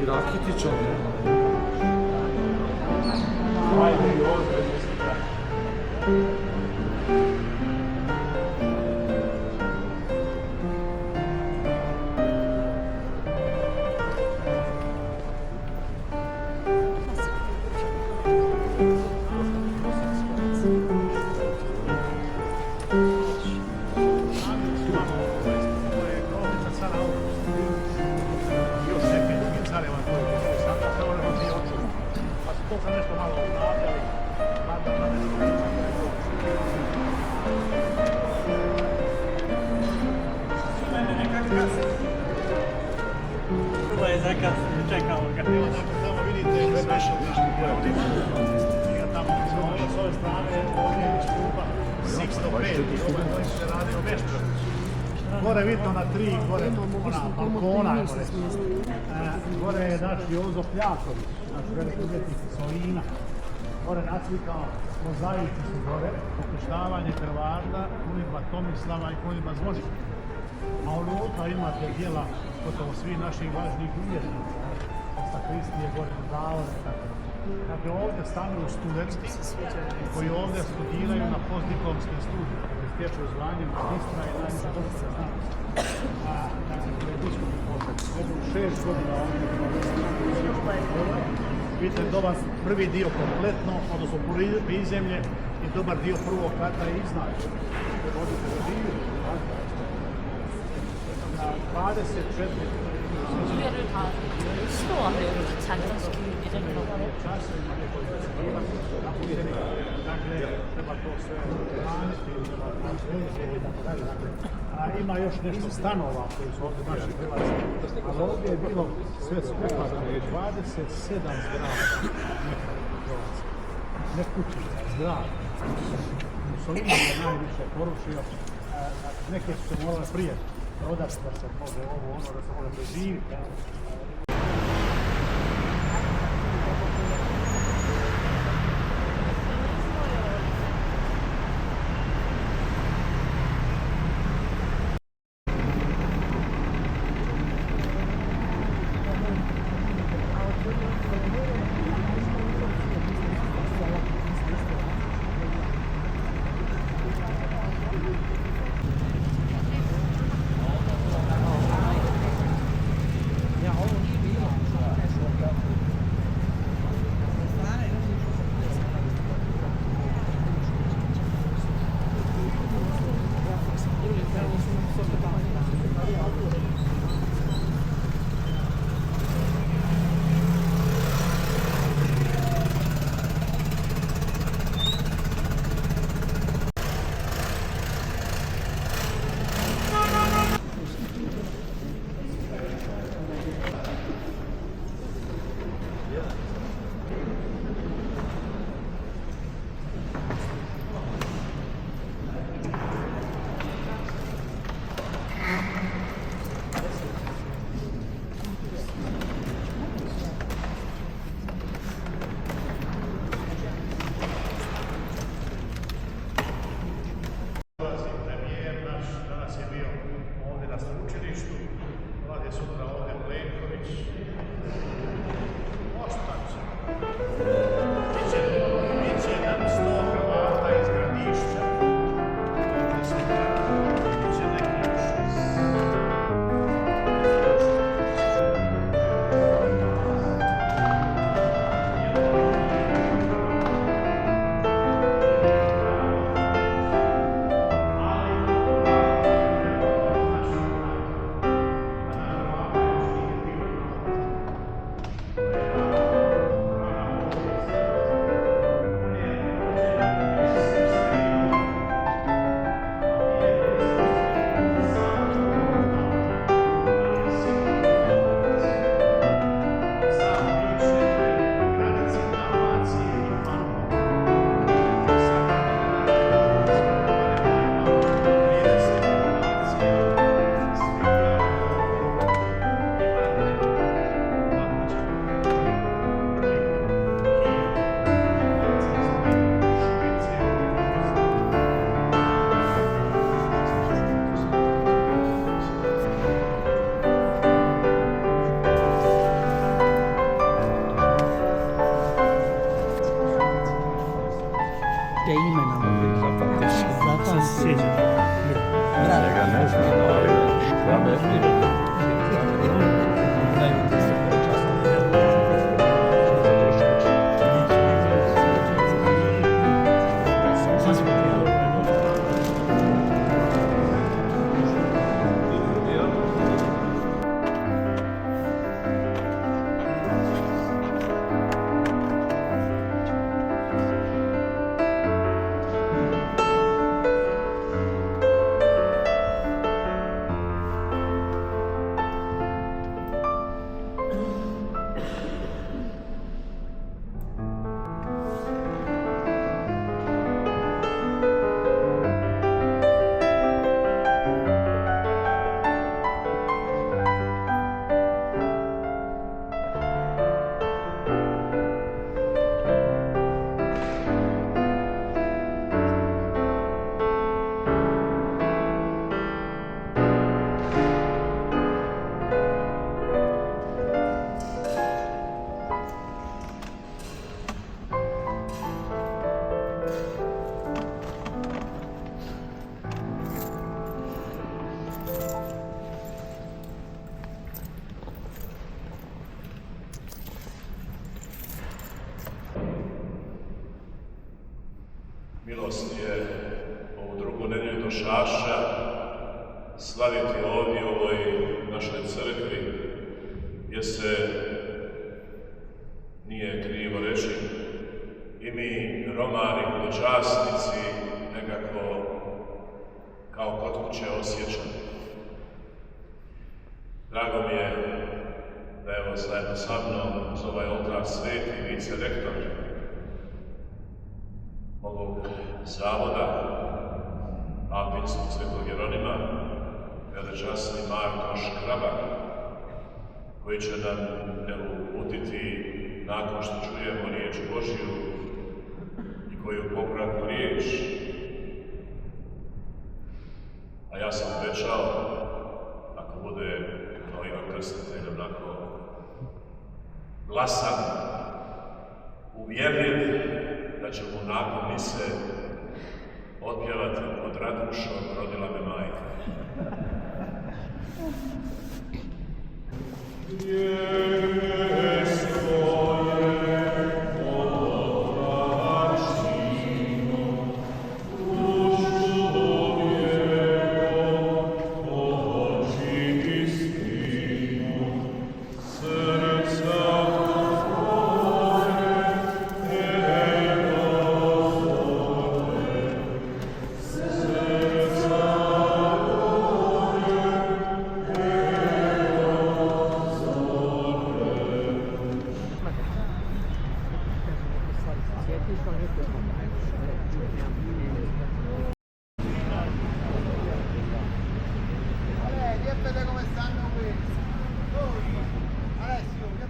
I Rakitić ovdje. Ajde, i ovdje mislim da. Čekamo ga. Evo tamo vidite Vešovički broj. Tamo s ove strane ovdje je stupa Sixto V i ovo se radi o Vešoviću. Gore vidno na 3, gore ona balkona, gore je naš Jozo Pljaković, naš veliki umjetnik Solina. Gore nacvikao mozaici su gore, pokuštavanje Hrvata, kunidba Tomislava i kunidba Zvonimira. A unutra imate dijela gotovo svi naših važnijih umjetnika. Sakristije, gore Zavore, tako. Dakle, ovdje stanuju studenti koji ovdje studiraju na postdiplomskim studijima, koji stječu zvanje magistra i najviše doktora znanosti. Dakle, biskupi posljed. Jednu 6 godina ovdje vidite dobar prvi dio kompletno, odnosno prizemlje i dobar dio prvog kata je iznađen. Vodite živi, 24 står med tankarskib i den her Dakle, treba to sve braniti, ima još nešto stanova koji su ovdje naši hrvatski, ali ovdje je bilo sve skupa 27 zgrada ne kućica, zgrada. Mussolini je najviše porušio, neke su se morale prije prodati da se može ovo, ono, da se može preživiti. Milost je ovu drugu nedjelju do Šaša slaviti ovdje u ovoj našoj crkvi, gdje se, nije krivo reći, i mi romani, hodočasnici, nekako kao kod kuće osjećamo. Drago mi je da evo zajedno sa mnom uz ovaj oltar sveti vicerektor ovog zavoda Apinskog svetog Jeronima, velečasni Marko Škrabak, koji će nam uputiti nakon što čujemo riječ Božju i koju popratnu riječ. A ja sam obećao, ako bude kao Ivan Krstitelj onako glasan, uvjerljiv, da ćemo nakon mise otpjevati pod Radušom rodila me majka. Vedete come stanno questi? Alessio, che